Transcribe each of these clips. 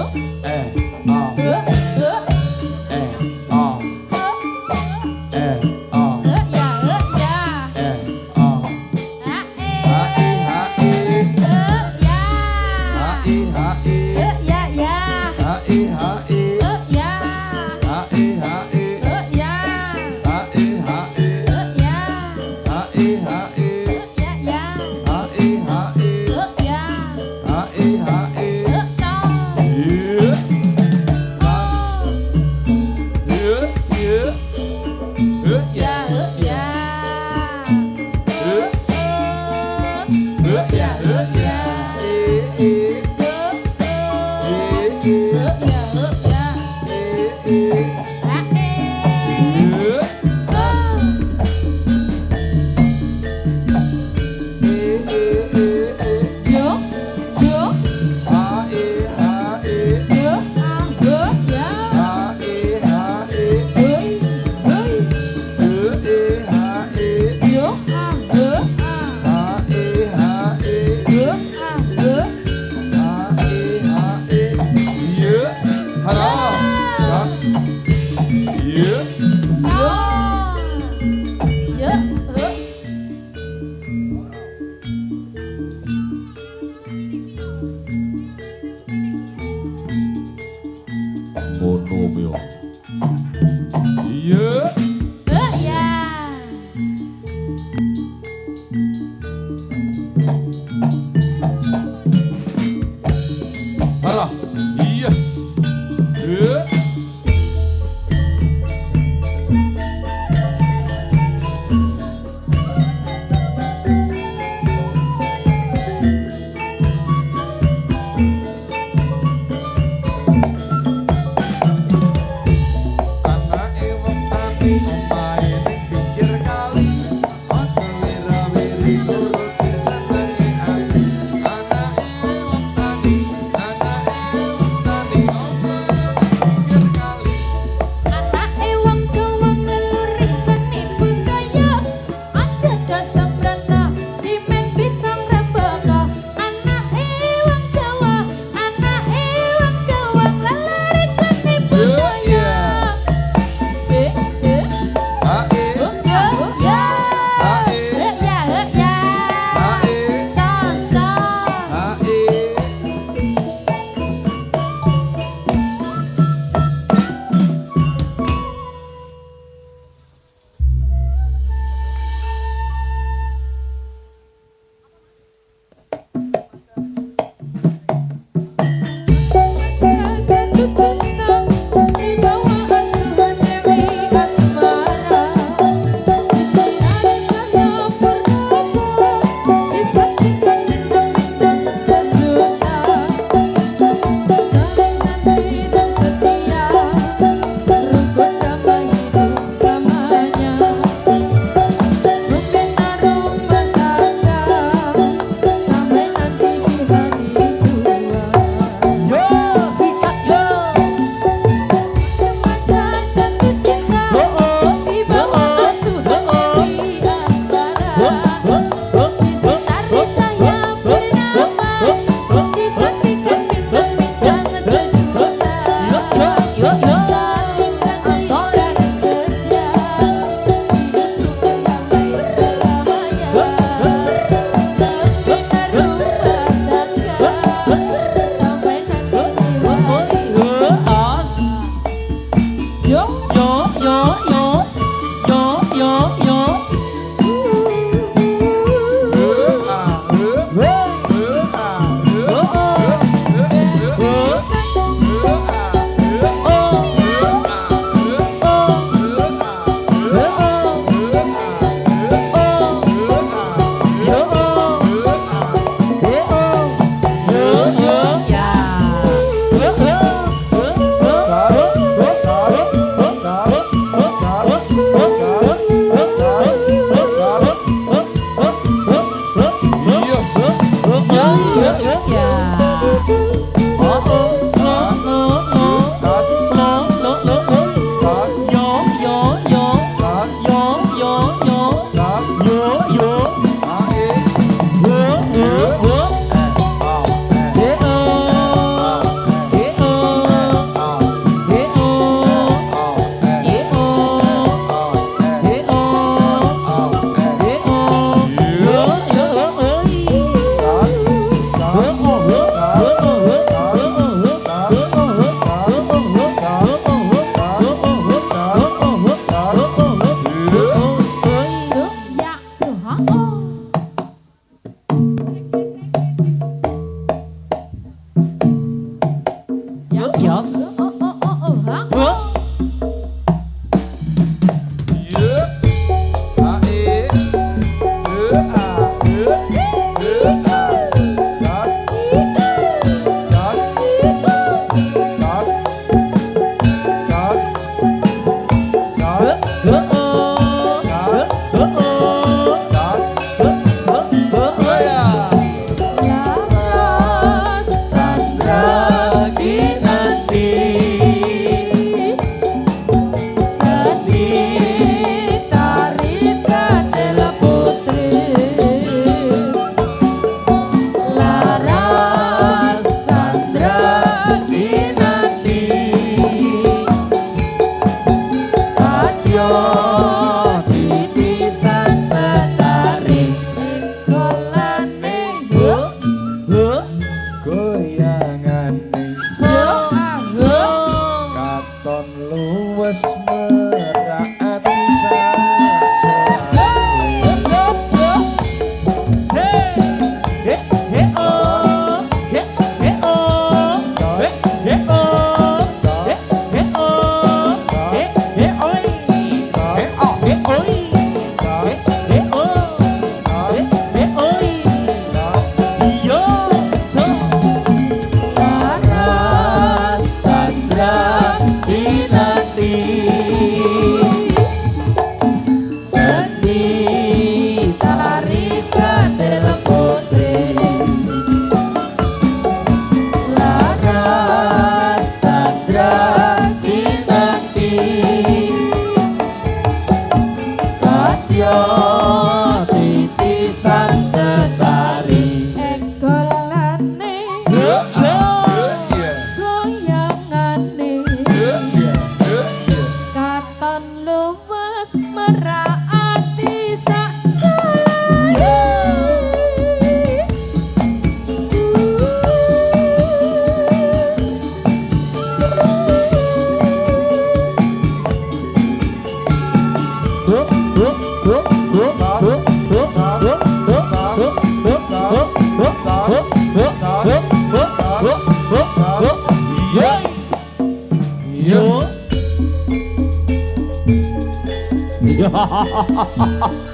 Anake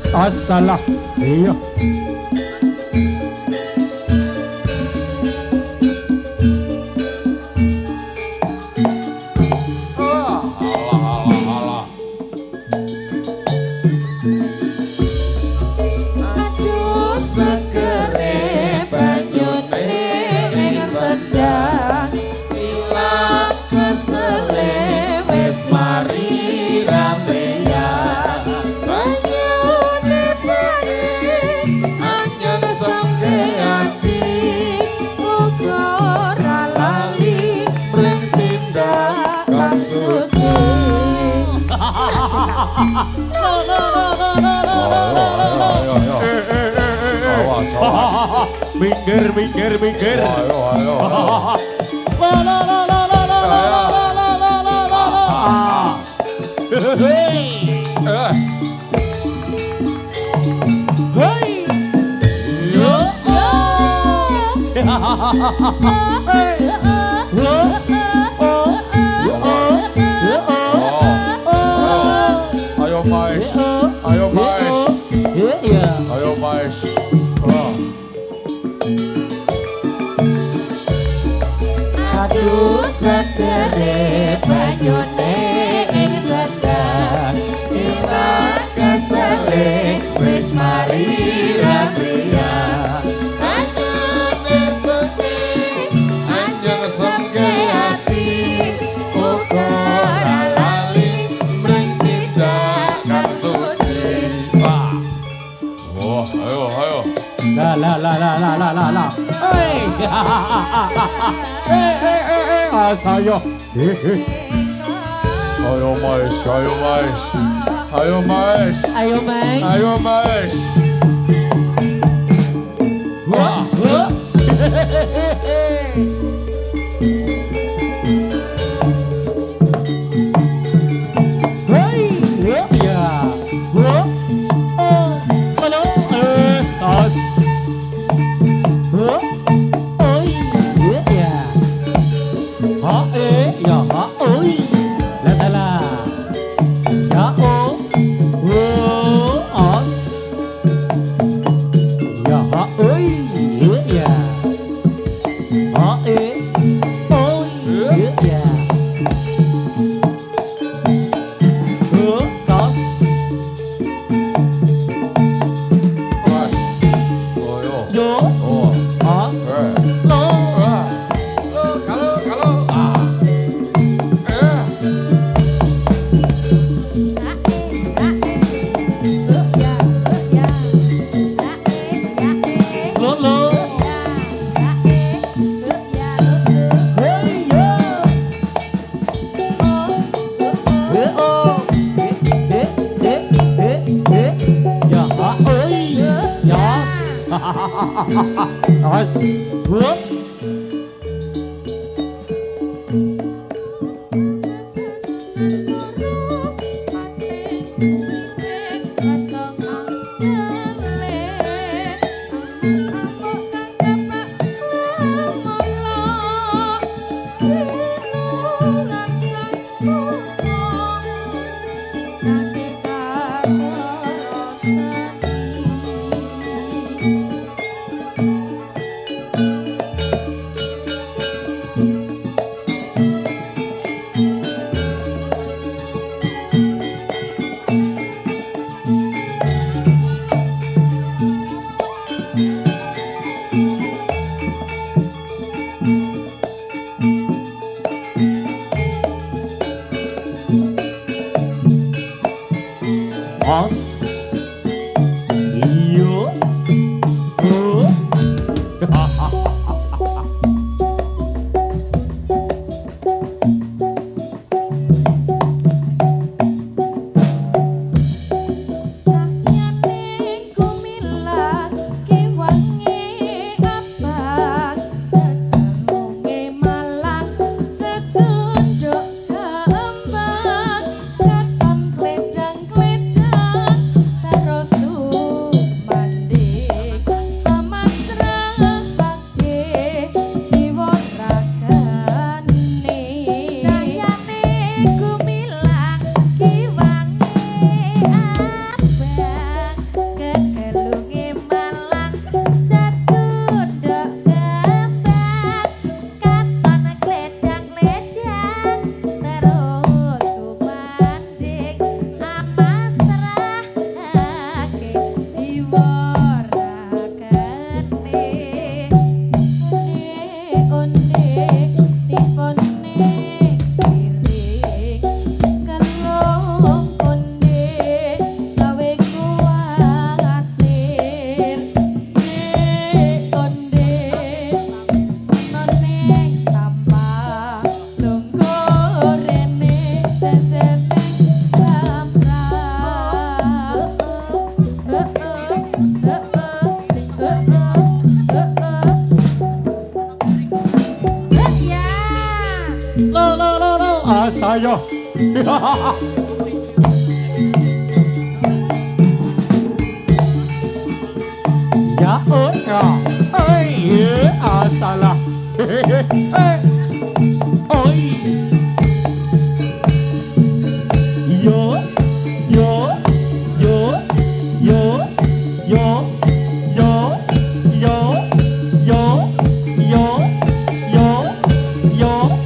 Assalah. Iya. Minggir. Ayo. La la la la la la la la la la la la. Hey. Hey. Yo. Ayo mais. Ayo mais. Aduh segere banyune ing sedang ilang kesele wis mari rapriya atune bukti anjing sengke ati uga lali mring tindakan suci. Wah, ayo. La. Hey. Saya. Ayo mais. Wah. Ya. ơi la la la ya o os ya ơi ya ơi ôi ya tos yo os lo bước os yo saya ya ơi salah oi yo yo yo yo yo yo yo yo yo yo yo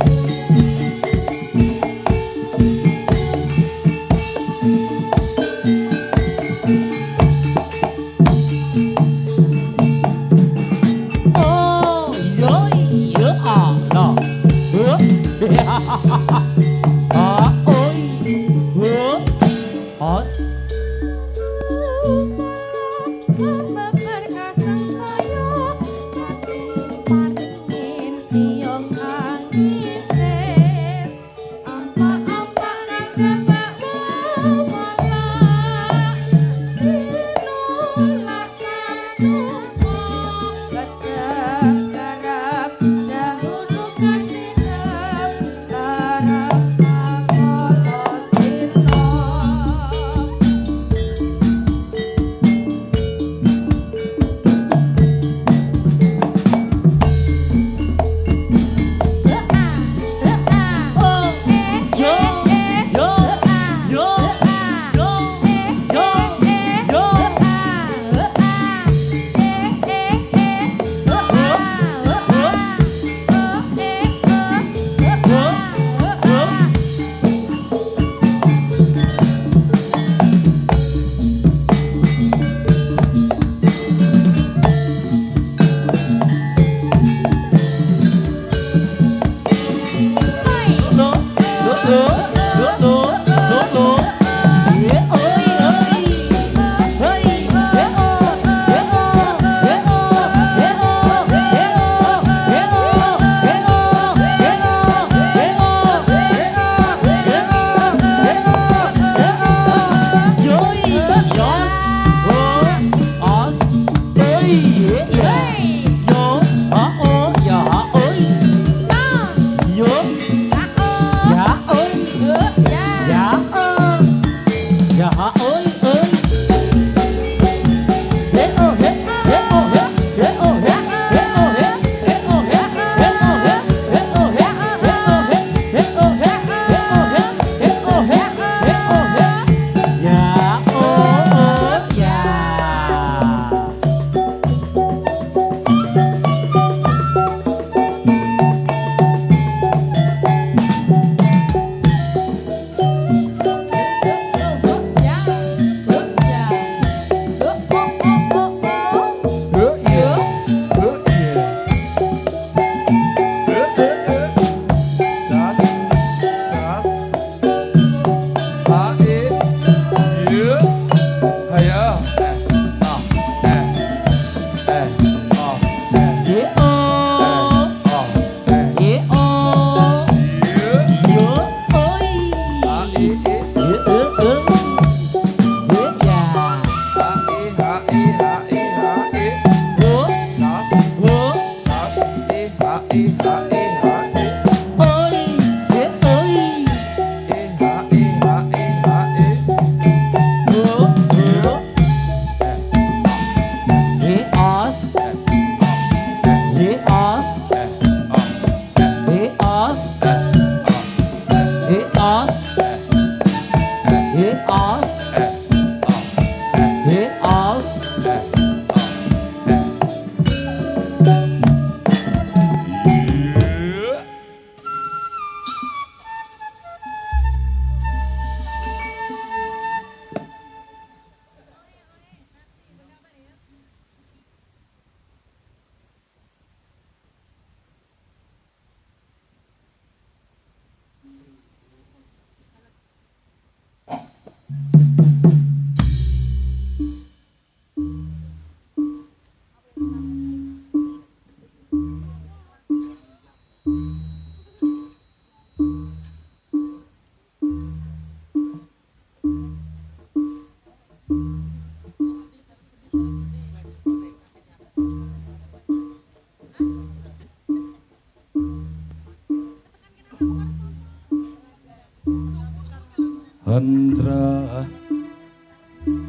Hendra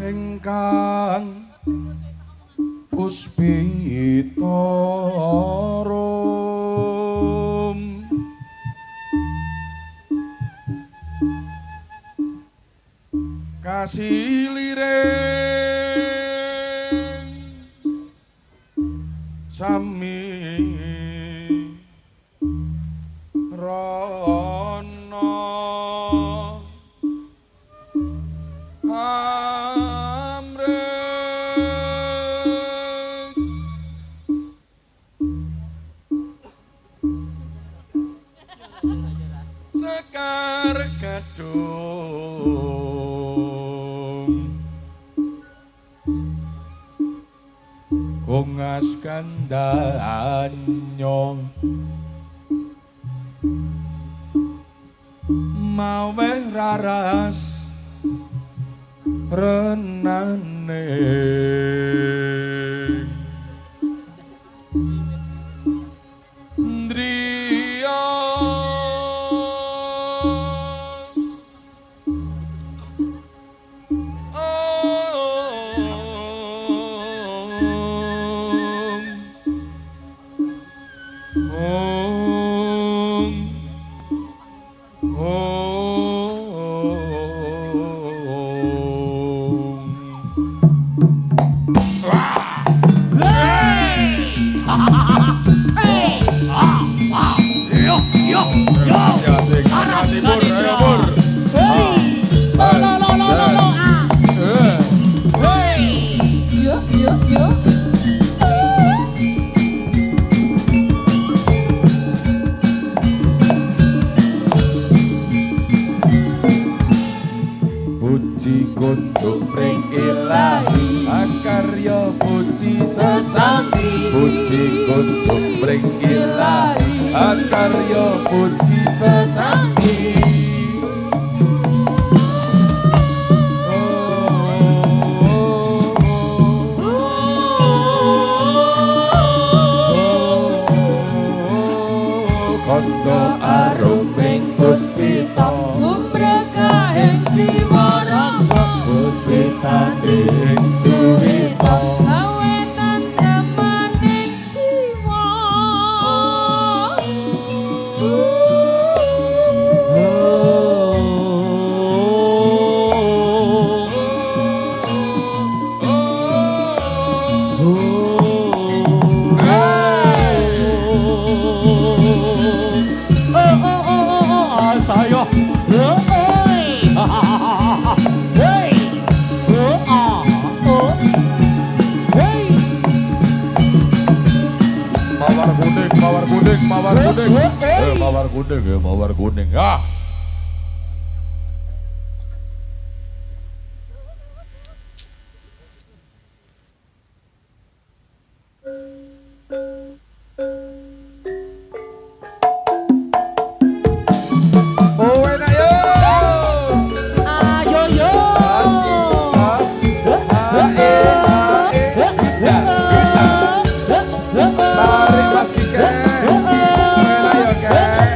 ingkang puspita rum kasiliring sami sekar gadung kongas kandanyo maweh raras renane puji kuntuk pring ilahi akarya puji Sesambi puji kuntuk pring ilahi akarya puji sesambi kondo arum pring puspita Umbrakahen siwarangga puspita ing suwita Awetan temaning jiwa Saya mawar kuning ah. Oh enak yo. ayo yo Tarik Mas Kike. Enak yo, Kek.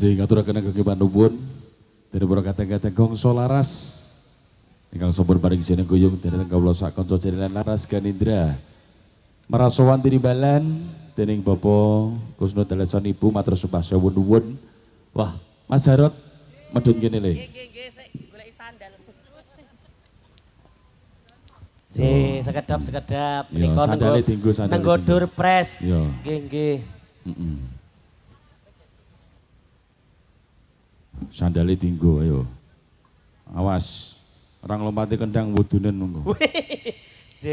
Jadi ngaturaken kangge panuwun dene para kadang-kadang gongso laras ingkang sampun paring jeneng guyung dhateng kawula sak kanca jaringan laras Ganindra. Marasowan tinimbalan dening Bapak Kusno Daleson Ibu matur sumpah sewu nuwun. Wah, Mas Jarot medun kene le. Nggih, sik golek sandal. Sekedap. Yo, sandale dienggo sandale. Nenggo dur pres. Yo. Nggih. Sandale dienggo ayo. Awas. Orang lompati kendang wudunen monggo. J.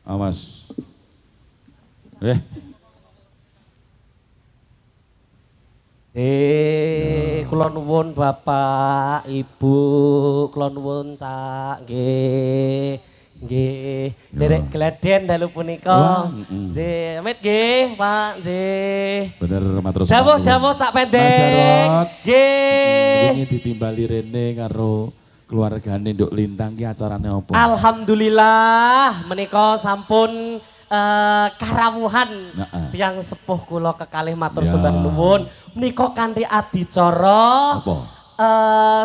Awas. Kula nuwun Bapak, Ibu, kula nuwun Cak, nggih. Nggih. Derek gleden dalu punika. Nggih, amit nggih, Pak, nggih. Bener matur suwun. Dawuh Cak pendek. Mas Jarot. Nggih. Ini ditimbali rene karo keluargane Nduk Lintang ki acarane apa? Alhamdulillah menika sampun karawuhan tiyang sepuh kula kekalih matur sembah nuwun menika kanthi adicara Apa?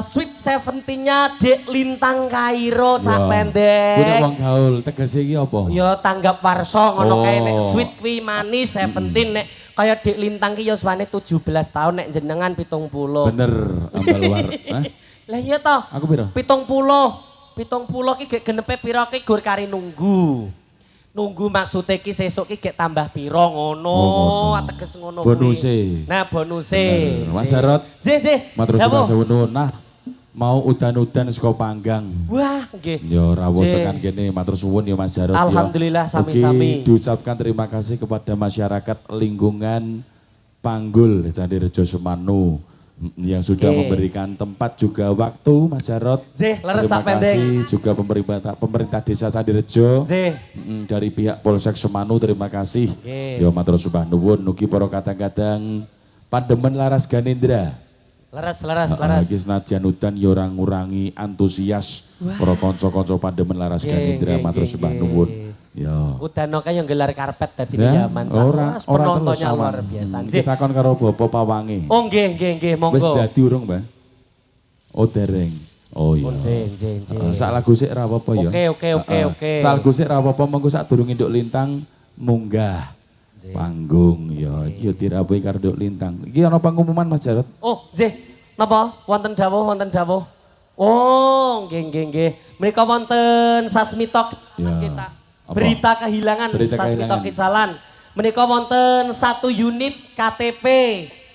Sweet 70-nya Dek Lintang Kairo Cak pendek. Kuwi wong gaul tegese iki apa? Ya tanggap warsa ngono kae nek sweet kuwi manis 17 nek kaya Dek Lintang ki ya suwane 17 tahun nek jenengan 70. Bener ambal war. Lah iya toh. Aku piro? 70 ki gek genepe pira ki gur kari nunggu. Nunggu maksude ki sesuk ki gek tambah pira ngono, ateges ngono kuwi. Bonuse. Nah, bonuse. Mas Jarot. Nggih. Matur suwun nuwun. Nah, mau udan-udan saka panggang. Wah, nggih. Ya rawuh tekan kene matur suwun ya Mas Jarot. Alhamdulillah sami-sami. Diucapkan terima kasih kepada masyarakat lingkungan Panggul Candi Rejo Semanu yang sudah memberikan tempat juga waktu Mas Jarot. Leres terima sak pendek. kasih juga pemerintah Desa Sandirejo. Dari pihak Polsek Semanu terima kasih. Ya matur suwun nuwun ugi para kadang-kadang pandemen laras Ganindra. Leres. Iki senajan udan ya ora ngurangi antusias para kanca-kanca pandemen laras Ganindra matur suwun nuwun. Ya. Udano kaya gelar karpet dadi nyaman sangat. Penontonnya luar biasa. Kita kon karo Bapak Pawange. Oh nggih, monggo. Wis dadi urung, Mbah? Oh dereng. Oh iya. Sak lagu sik ra apa-apa ya. Oke. Sak lagu sik ra apa-apa monggo sadurunge Nduk Lintang munggah panggung ya. Iki yo dirapuhi karo Nduk Lintang. Iki ana pengumuman Mas Jarot. Oh, nggih. Napa? Wonten dawuh. Oh, nggih. Menika wonten Sasmitok. Nggih, Cak. Berita kehilangan Sasmitok Kitsalan. Menika wonten 1 unit KTP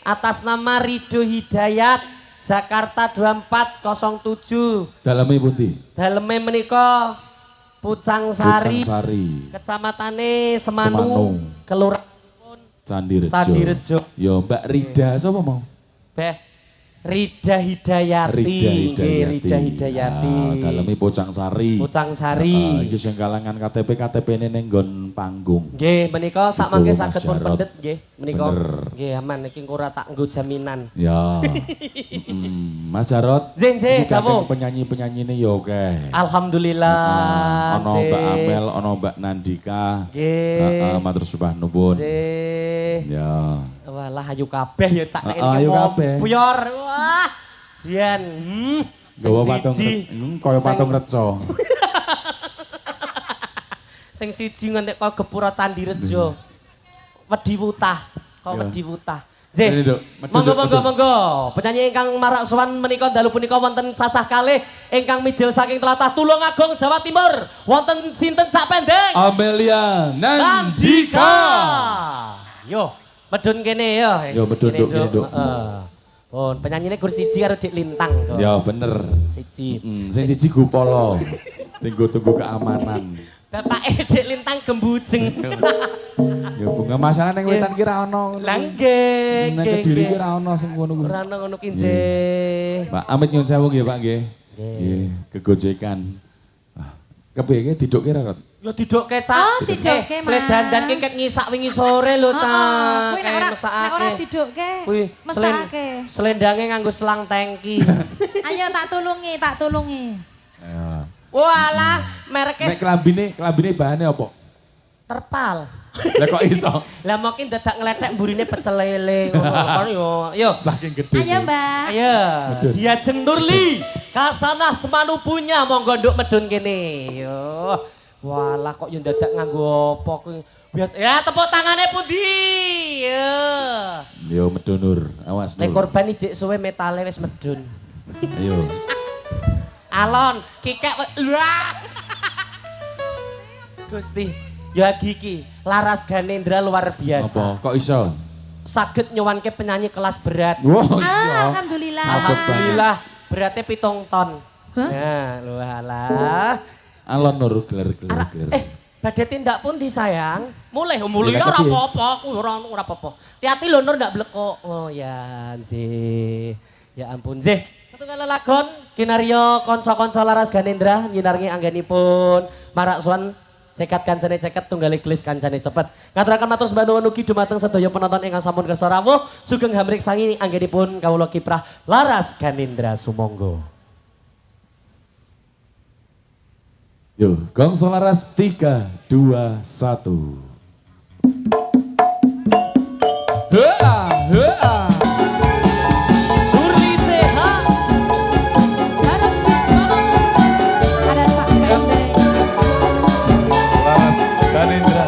atas nama Rido Hidayat Jakarta 2407. Daleme pundi? Daleme menika Pucang Sari. Kecamatane Semanu. Kelurahan Candirejo. Yo Mbak Rida sapa mau? Rida Hidayati. Rida Hidayati. Daleme Pucang Sari. Iki sing kalangan KTP-ne ning nggon panggung. Nggih, menika sak mangke saged pun pendet nggih. Menika nggih aman iki ora tak nggo jaminan. Ya. Mas Jarot. Nggih, dawuh. Penyanyi-penyanyine ya akeh. Alhamdulillah. Ana Mbak Amel, ana Mbak Nandika. Nggih. Matur suwun nuwun. Ya. Walah ayu kabeh ya sak nek ayu kabeh. Puyor. Wah. Jian. Gawa patung kaya patung reca. Sing siji ngentek kaya gepura Candirejo. Wedi wutah, kok wedi wutah. Nggih. Monggo. Penyanyi ingkang marak sowan menika dalu punika wonten cacah kalih ingkang mijil saking tlatah Tulungagung Jawa Timur. Wonten sinten Cak pendek? Amelia Nandika. Yo, medun kene yo. Yo medun kene, Duk. Pun penyanyine gur siji karo Dik Lintang kok. Ya bener. Siji. Sing siji Gupolo. Tunggu keamanan. Bapake Dik Lintang gembujeng. Ya bunga masalah ning wetan ki ra ono. Lah nggih. Ning Kediri ki ra ono sing ngono kuwi. Ora ono ngono ki nggih. Pak Amit nyuwun sewu nggih, Pak nggih. Nggih, kegojekan. Kepiye ki didukke ra, Rot? Ya didukke, Cak. Oh, didukke, Mas. Dandan ki ket ngisak wingi sore lho, Cak. Kuwi nek ora didukke. Mesake. Selendange nganggo selang tangki. Ayo tak tulungi. Walah, mereke Nek klambine bahane apa? terpal. Lah kok iso? Lah mungkin dadak ngledek mburine pecel lele ngono yo. Yo. Saking gede. Ayo, Mbak. Ayo. Medun. Diajeng Nurli. Kasanah semanu punya monggo nduk medun kene. Yo. Walah kok yo dadak nganggo apa kuwi. Biasa ya tepuk tangane pundi. Yo. Yo medun Nur. Awas Nek Nur. korban ijik suwe metale wis medun. Ayo. Alon, kikek wah. Gusti, ya Giki, Laras Ganendra luar biasa. Apa? Kok iso? Saged nyuwanke penyanyi kelas berat. Wow, Alhamdulillah. Alhamdulillah, beratnya 7 ton. Hah? Nah, lu halah. Alon Nur gelar. Badhe tindak pun disayang. Mulai Ya, ora tapi- apa-apa, aku ora apa-apa. Hati-hati lho Nur ndak blekok. Oh ya, sih. Ya ampun, sih. Setunggal lagon kinario kanca-kanca Laras Ganendra nyinarngi anggenipun marak suwan cekat kancane ceket tunggale gelis kancane cepet. Ngaturaken matur sembah nuwun ugi dumateng sedaya penonton ingkang sampun kersa rawuh sugeng hamriksangi anggenipun kawula kiprah Laras Ganendra sumangga. Yo, gong Solaras 3, 2, 1. Nurli sehat. Jarang bisa. Ada sak pendek. Laras Ganendra.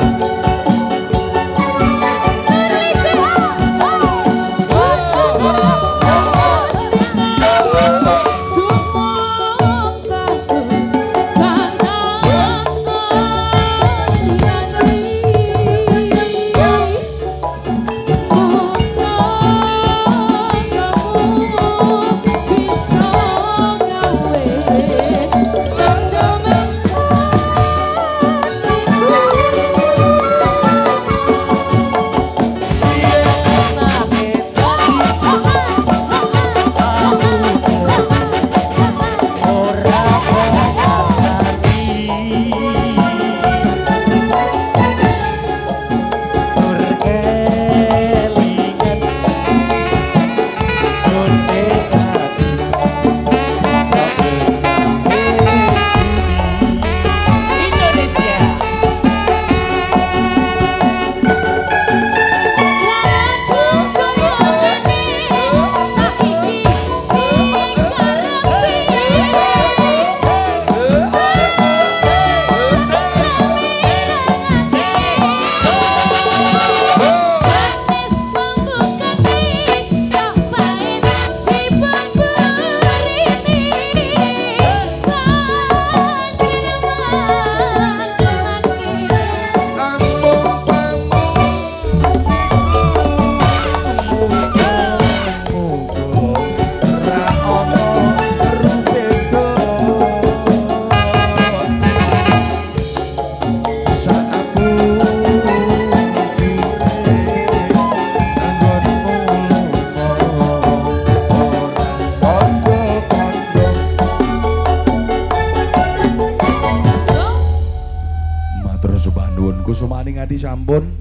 Kusumani ngati sampun.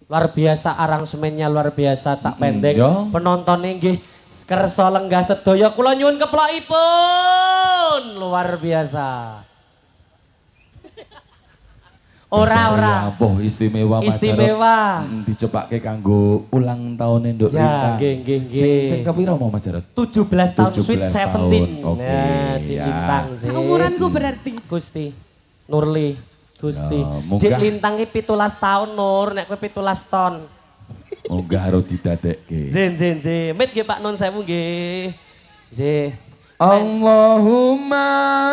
Luar biasa aransemennya luar biasa cak pendek. Ya. Penontonnya nggih kersa lenggah sedaya kula nyuwun keplokipun. Luar biasa. Ora. Apa istimewa Istimewa. Dicepakke kanggo ulang tahun Nduk Ya, Lintang. nggih. Sing kepiro mau Mas Jarot? 17 tahun 17 sweet 17. tahun, oke, Nah, di ya. Lintang sih. Umuranku berarti. Gusti Nurli, Gusti. Ya, Dik munggah. Lintangi 17 tahun Nur, nek kowe 17 ton. Munggah harus didadekke. Zen. Mit nggih Pak Nun sewu nggih. Nggih. Allahumma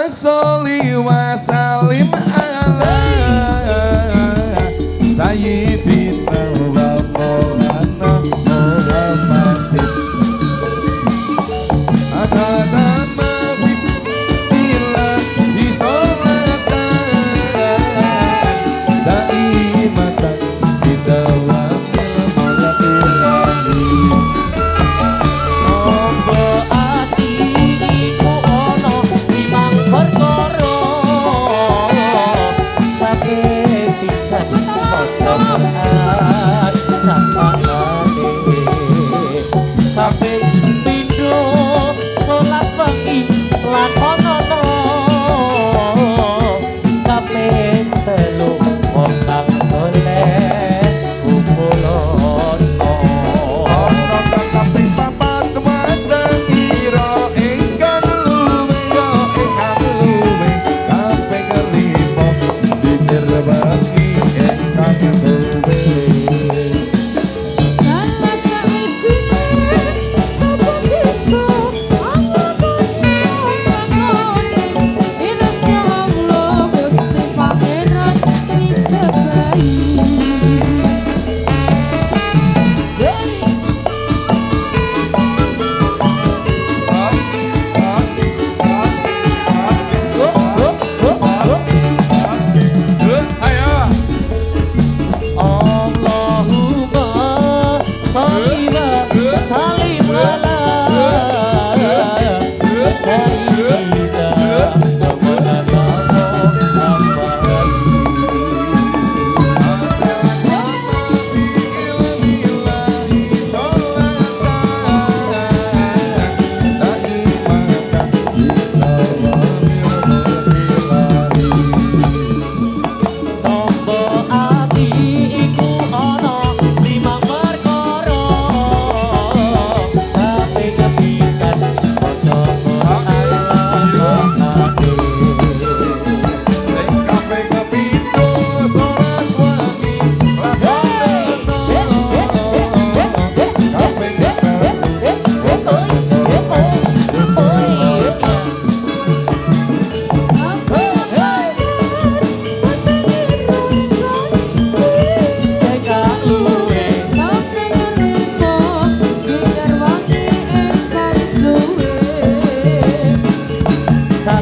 sholli wa sallim ala sayyidina wa maulana Muhammadin adada ma bila disolatan daimatan bidawamil mulakilani Monggo ati iku ana limang perkara tapi bisa dicocokan sakmane kaping pindho salat wengi lakonono kaping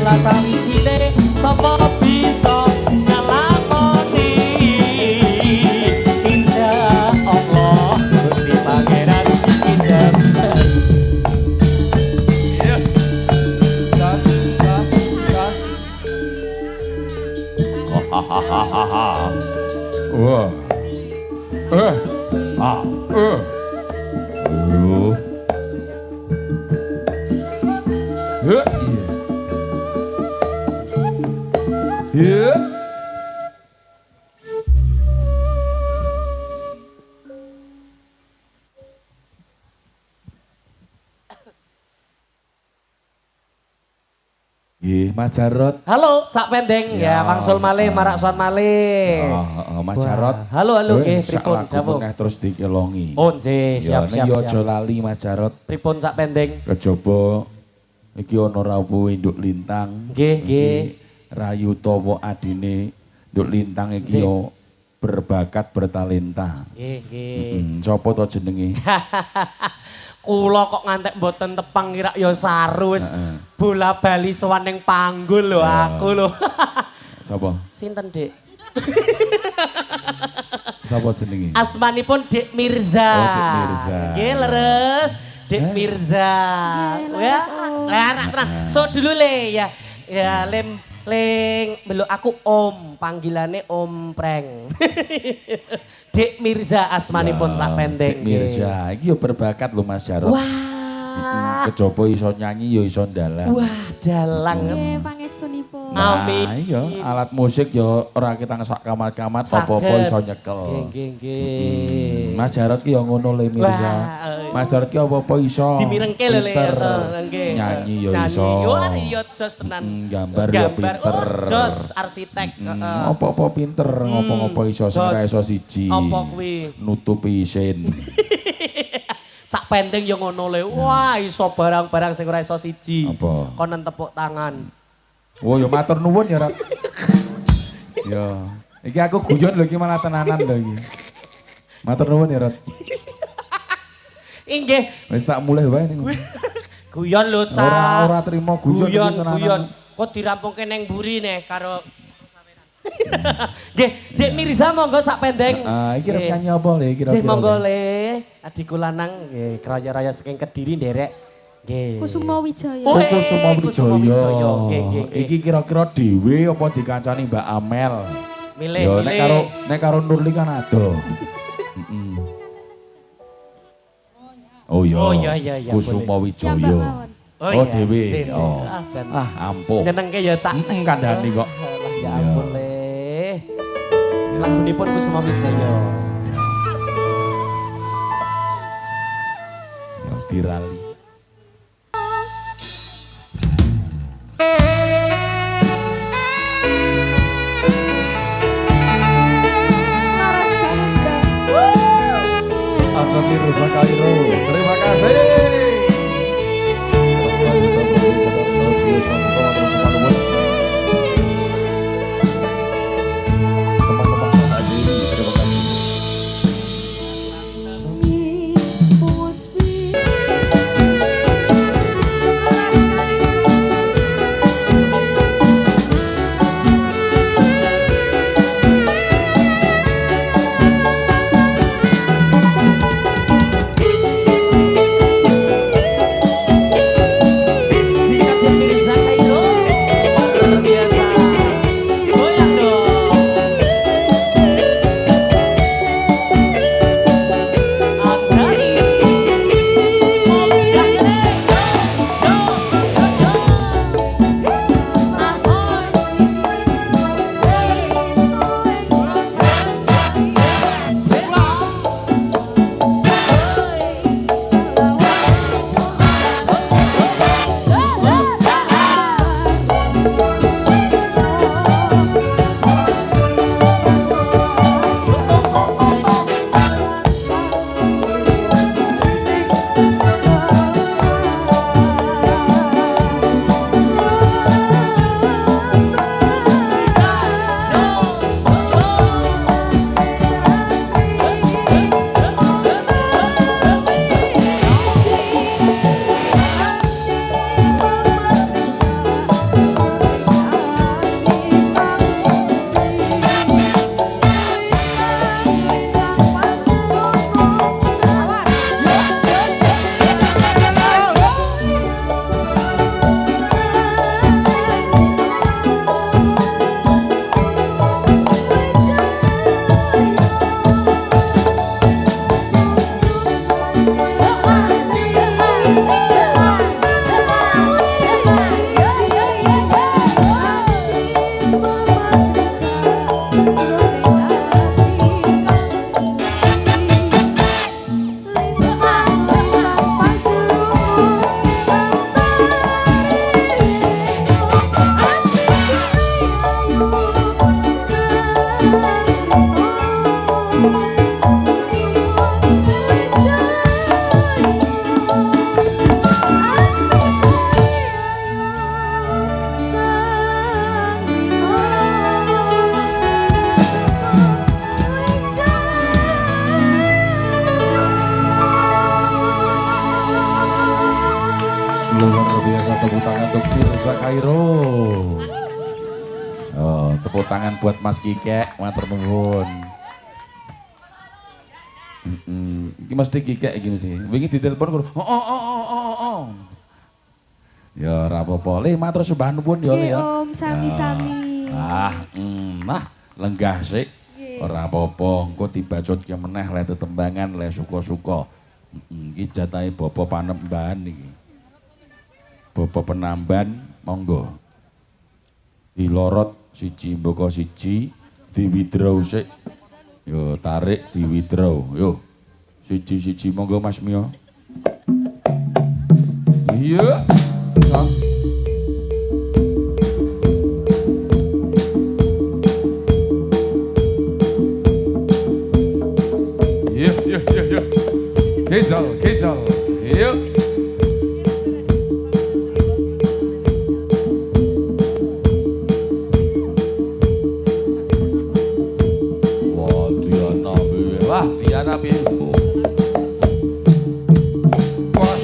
salah sawijine sapa bisa ngelakoni insyaallah Gusti Pangeran ijab iya jas hahaha wah Yeah. Mas Jarot. Halo, Cak Pendeng ya, wangsul malih marak suan malih. Mas Jarot. Halo, nggih, pripun jawab. Terus dikelongi. Oh, nggih, siap. Yo aja lali Mas Jarot. Pripun Cak Pendeng? Kejaba iki ana rawuh induk lintang. Nggih. Rayu Tawa adine induk lintang iki yo berbakat bertalenta. Nggih. Sopo to jenenge? Kula kok ngantek mboten tepang kira ya saru wis bola bali sowan ning panggul lho aku lho. Sapa? Sinten, Dik? Sapa jenenge? Asmanipun Dik Mirza. Oh, Dik Mirza. Nggih, leres. Dik Mirza. Ya, tenan. So dulu le ya. Ya, Ling beluk aku Om, panggilane Om Preng. Dik Mirza asmanipun Cak Pendeng. Dik Mirza, iki yo berbakat lho Mas Jarot. Wah. Kejaba iso nyanyi yo iso ndalang. Wah, dalang. Nggih, pangestunipun. Amin. Nah, iya, alat musik yo ora kita sak kamat-kamat apa-apa iso nyekel. Nggih. Mas Jarot ki yo ngono le Mirza. Mas Jarot ki apa-apa iso. Dimirengke lho le. Nggih. Nyanyi yo iso. Wah, iya jos tenan. Gambar yo pinter. Jos arsitek. Apa-apa pinter, ngopo-ngopo iso sing ora iso siji. Apa kuwi? Nutupi isin. Sak Pendeng yo ngono le. Wah, iso barang-barang sing ora iso siji. Apa? Konen tepuk tangan. Oh ya matur nuwun ya Rat. Ya, iki aku guyon lho iki malah tenanan lho iki. Matur nuwun ya Rat. Inggih. Wis tak mulai wae ning. Guyon lho, Cak. Ora trimo guyon iki tenanan. Guyon. Kok dirampungke neng mburi nih karo Nggih, Dik Mirza monggo Cak Pendeng. Iki rep nyanyi apa le kira-kira? Cih monggo le. Adikku lanang nggih, kraya-raya saking Kediri nderek. Nggih. Kusuma Wijaya. Oh, Kusuma Kusuma Wijaya. Wijaya. Nggih. Iki kira-kira dhewe apa dikancani Mbak Amel? Milih, Yo milih. nek karo Nurli kan ado. Oh iya. Kusuma Wijaya. Oh dhewe. Oh. Ampuh. Nyenengke ya Cak. Kandhani kok. Ya ampun le. Lagunipun Kusuma Wijaya. Ya dirali. Laras Ganda. Acan Mirza Kairo. Terima kasih. Selanjutnya produser audio Sasito terus teman-teman. Teman-teman tadi terima kasih. Sungi Puspi Luar biasa tepuk tangan untuk Mirza Kairo. Oh, tepuk tangan buat Mas Kike, matur nuwun. Iki mesti Kike gini sih. Wingi ditelepon oh. Ya ora apa-apa. Le matur sembah nuwun ya Le ya. Om sami-sami. Nah, lenggah sik. Ora apa-apa, engko dibacutke meneh le tetembangan le suka-suka. Iki jatahe Bapak Panembahan iki. Bapak Penamban, monggo. Dilorot siji mboko siji, diwithdraw sik. Yo tarik diwithdraw. Yo. Siji-siji monggo Mas Mio. Iya. Jas. Iya. Kejal. Iya. Diana Bimbo. Wah.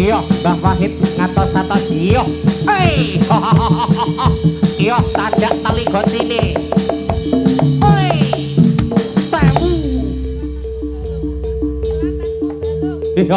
Iya, Mbah Wahid ngatos-atos iya. Hei. Iya, candak tali gocine. Hei. Sewu. Iya.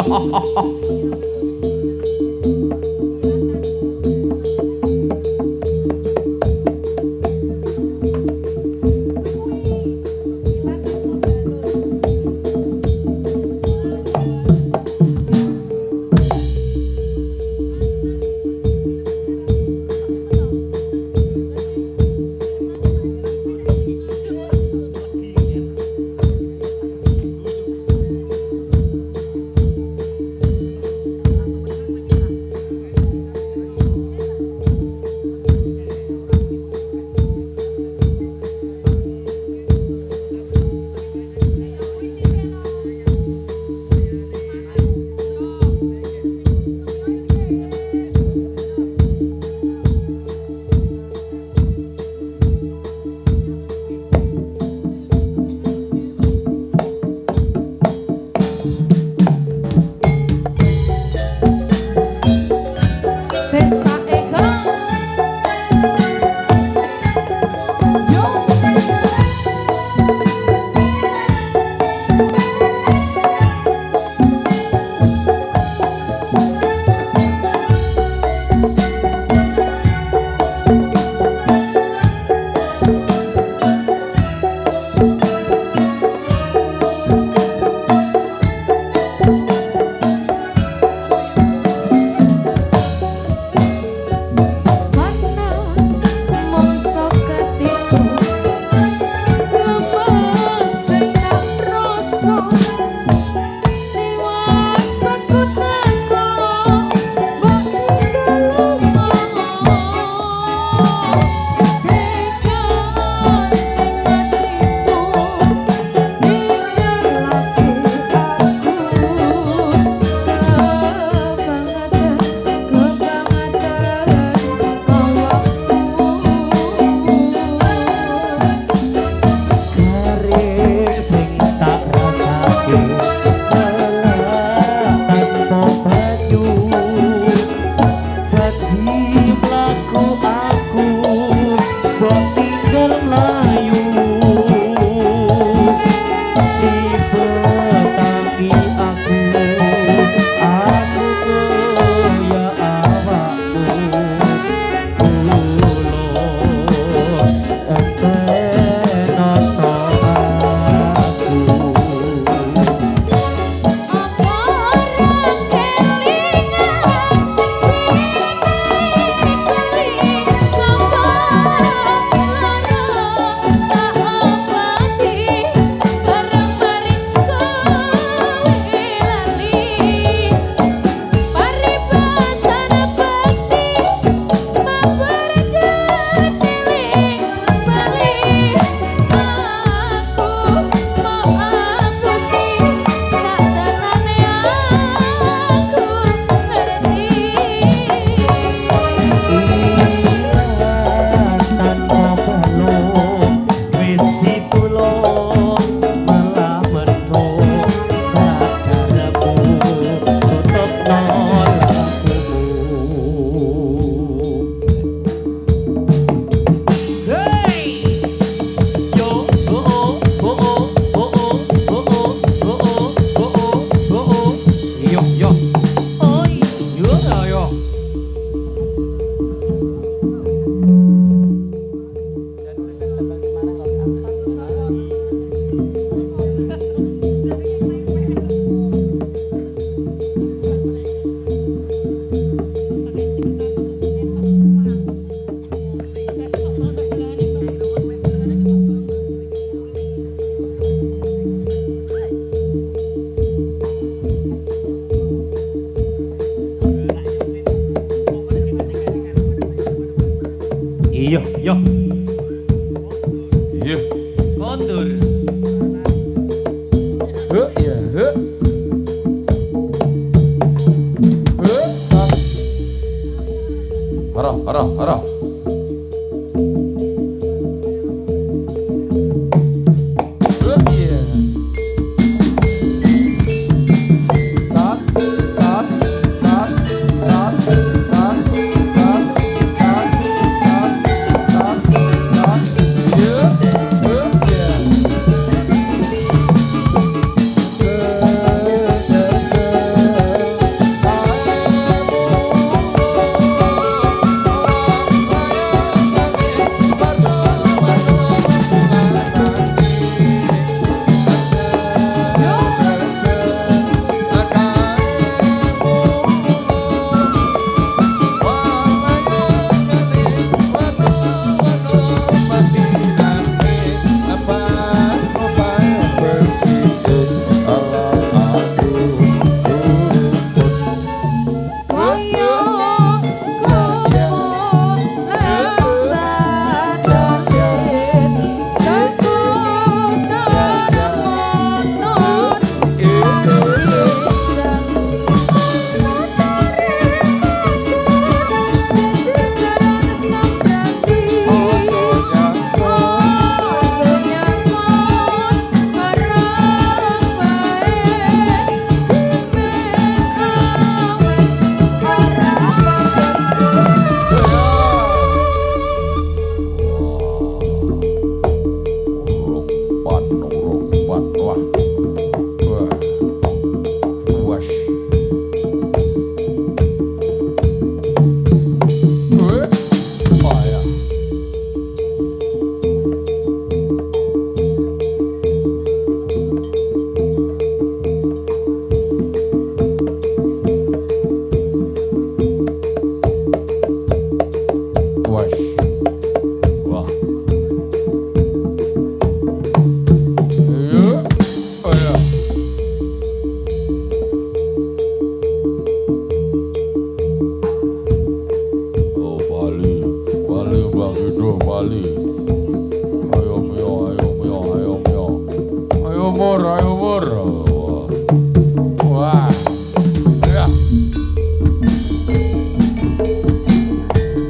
Iya, iya. Iya. Kondur. Iya, Sos. Hara. Iya. Sos. Bali. Ayo mio, ayo mio, ayo mio. Ayo mur, ayo mur. Wah. Ya.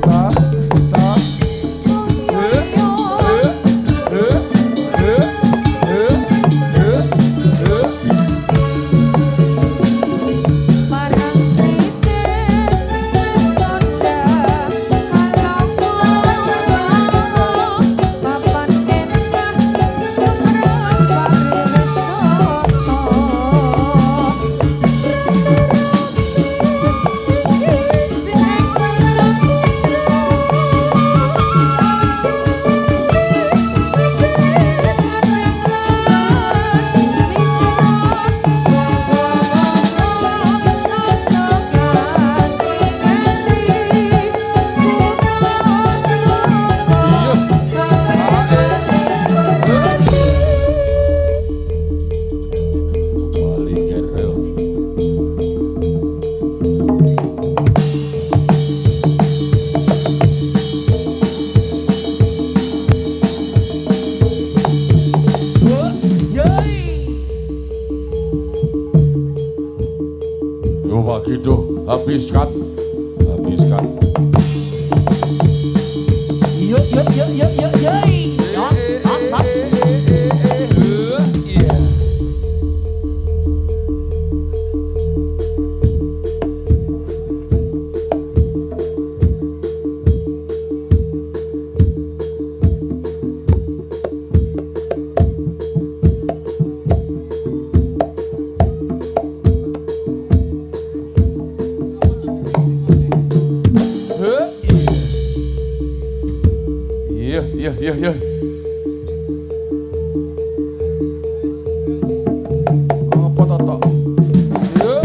Tas, tas. Pak Kido, habiskan. Habiskan. Yuk. Iya. Apa toto? Yuk.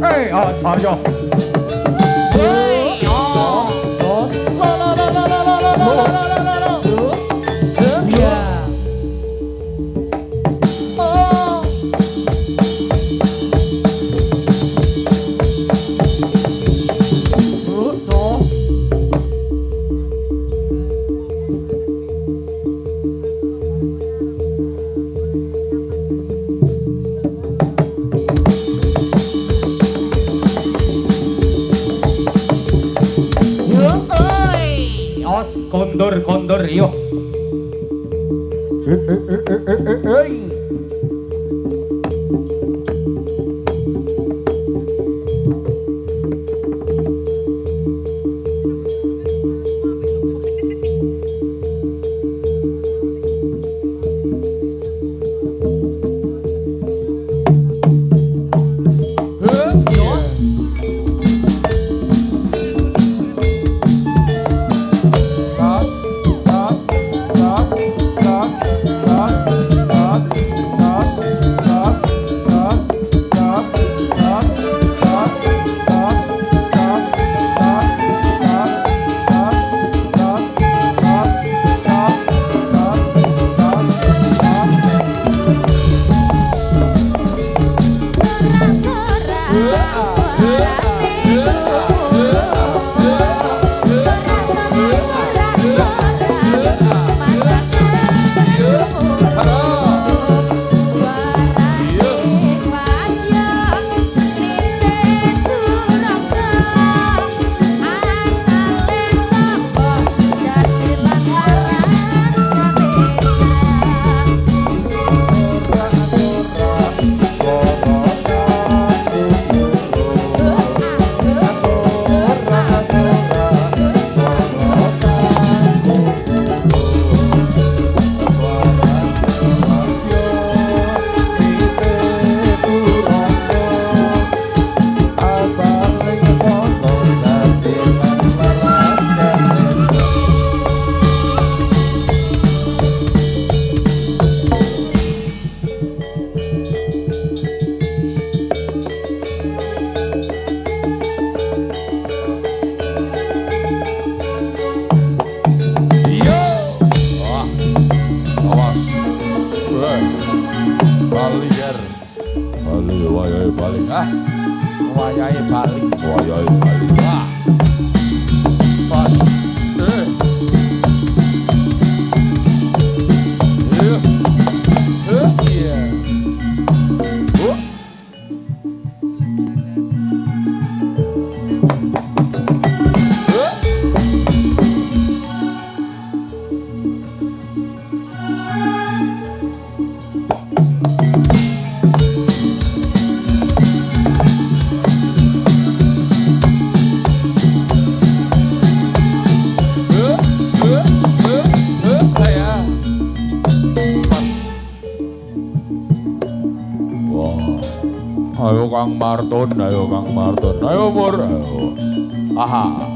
Hei, saya. Hei, jos. Ya. Kondur iyo. Ayo Kang Marton, ayo Pur, ayo. Aha.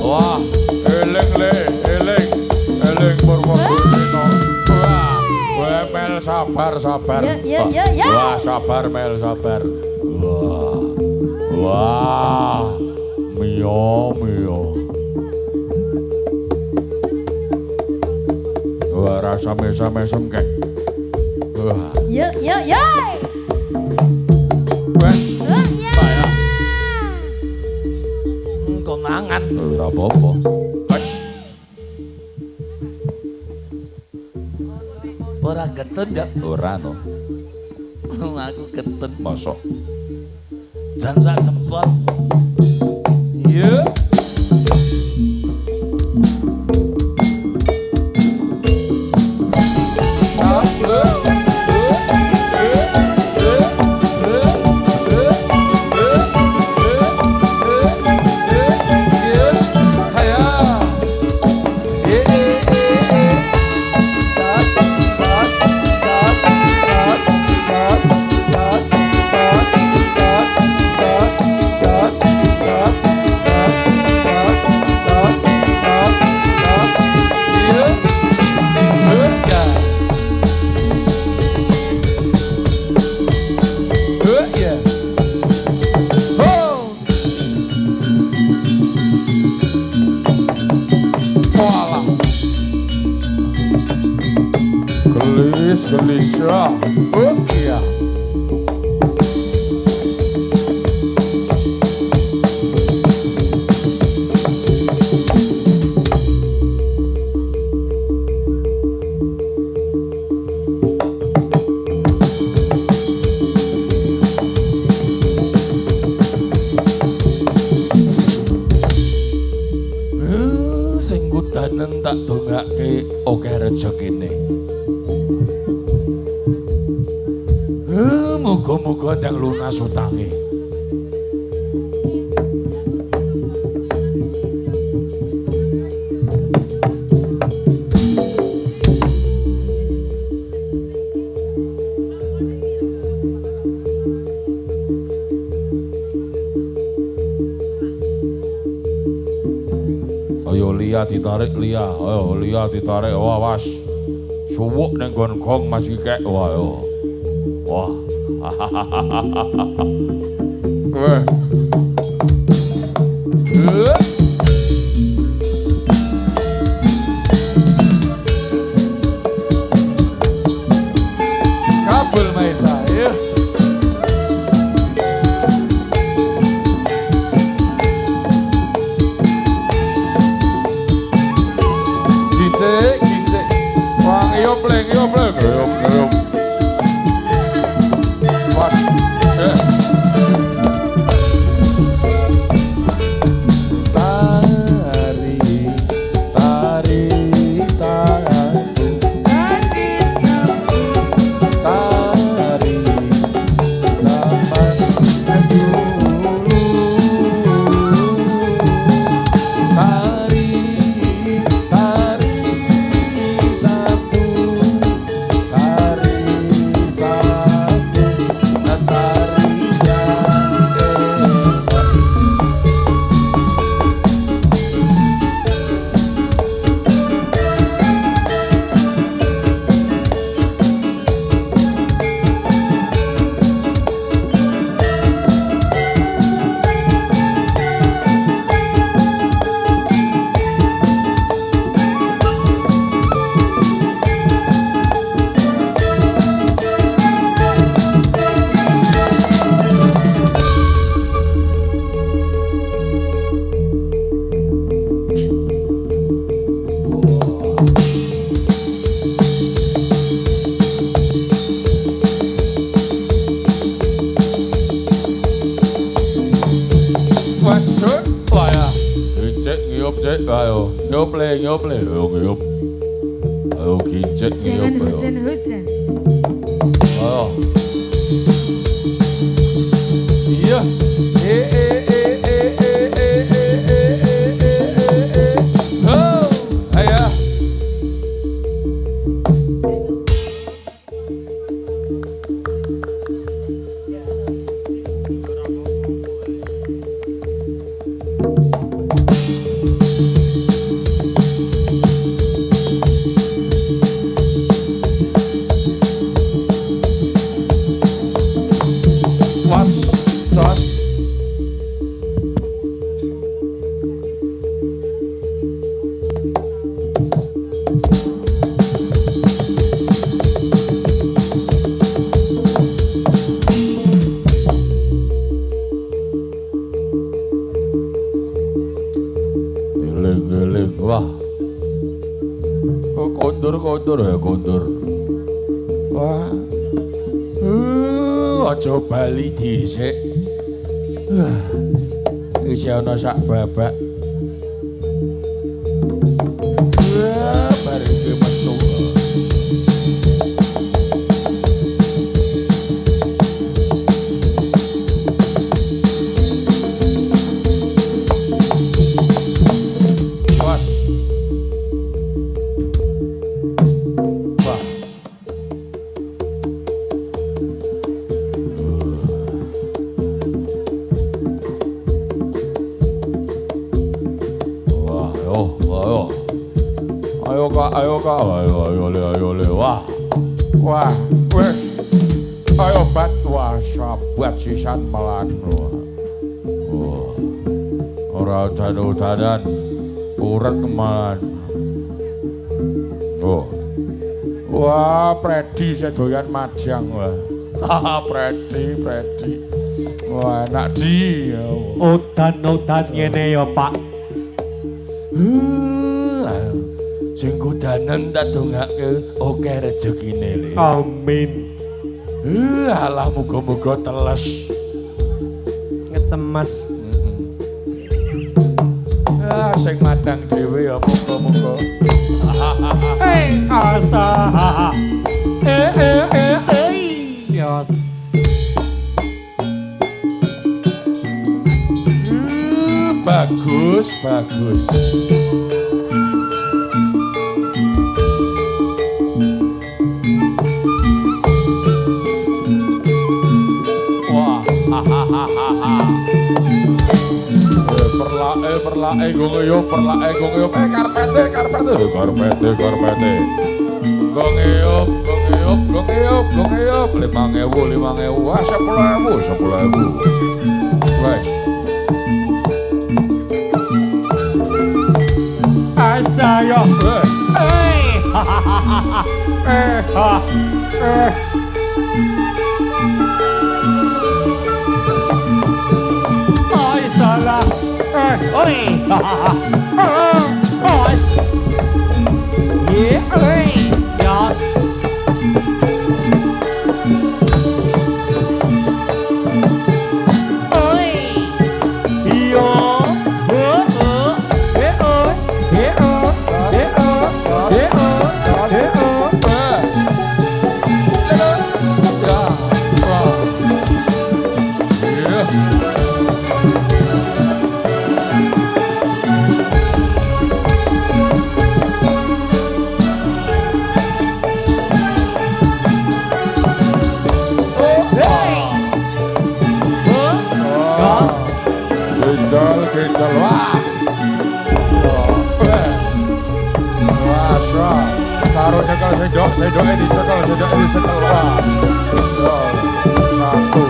Wah, eling Pur Sino. Mel sabar. Ya. Wah, sabar Mel, sabar. Wah. Mio. Wah, rasa mesem kek. Wah. Ya. Wes. Ya. Konangan. Ora apa-apa. Ora getun ya. Ora no. Aku getun. Mosok. Jan sak cepot. Iya. gelisah. Oh iya. Danen tak dongake akeh rezekine. Muga-muga ndang lunas utange. Ditarik Lia, ayo Lia ditarik, wah was, suwuk neng gongkong Mas Kikek, wah yo, wah, kabel Maisa, ya. Yopleng, was, tari sayangku, tari zaman dulu, tari satu. Ayo, ngiyop le, ngiyop. Ayo kincet ngiyop. Hujan. Ayo. Iya. Oh, ayah. Wah, kondur ya kondur. Wah, aja bali dhisik. Wis ana sak babak. Bareng ki metu. Ayo le, wah, wes, ayo bat, wah, sahabat sisan melan, wah, orang udan, urat kemalan, Wah, Predi saya doyan majang wah. Haha, Predi. Wah, enak di. Udan ngene ya, Pak. Sing kudanen tak dongake oke rezekine le. Amin. Alah muga-muga teles. Ngecemas. Sing madang dhewe ya muga-muga. Asa. Yos. Bagus. Wah, perlake gongeyup karpete. Gongeyup 5.000 wah 10.000 wes Asayo. Ay salah. Oi. Yes. Kecil wah. Masya. Taruh cekel sedoknya dicekel wah. Satu.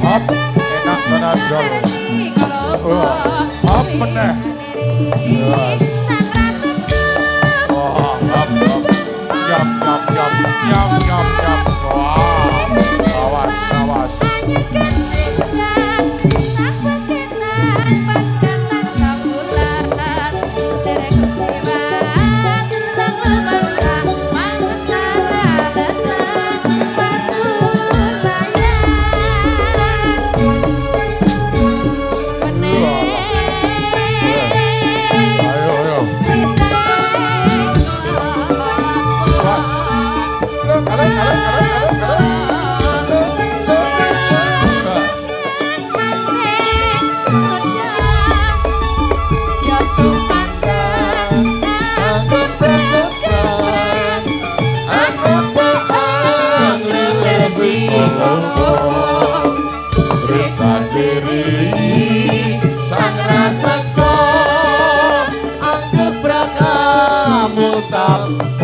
Hop, enak benar jol. Hop meneh. Nyam. Wah, awas.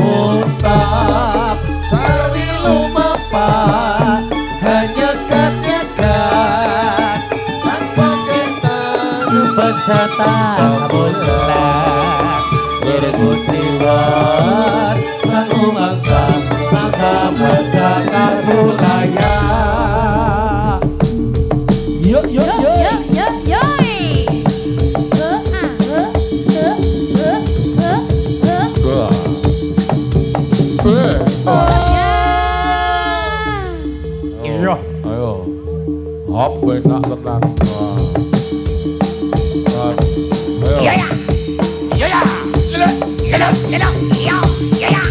Mutap sarwi lumapat hanya nyegat sang paketan bersata sabulan diregu jiwat sang umangsa bangsa bersata sulaya yo ayo hop enak tenan ayo ya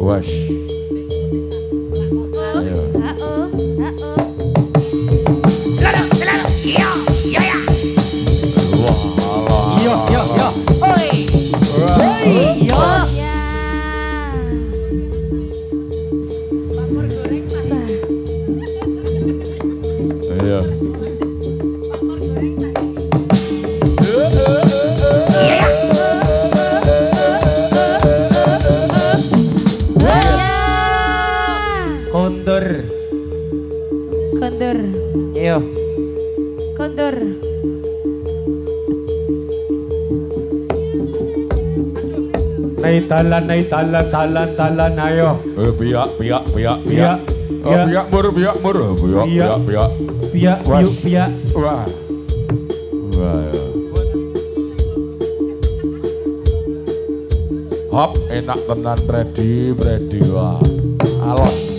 wes ayo Kondur. Ayo. Kondur. Talan ayo. Piak. Piak. Piak mur. Piak, yuk piak. Wah. Hop, enak tenan ready wah. Alot.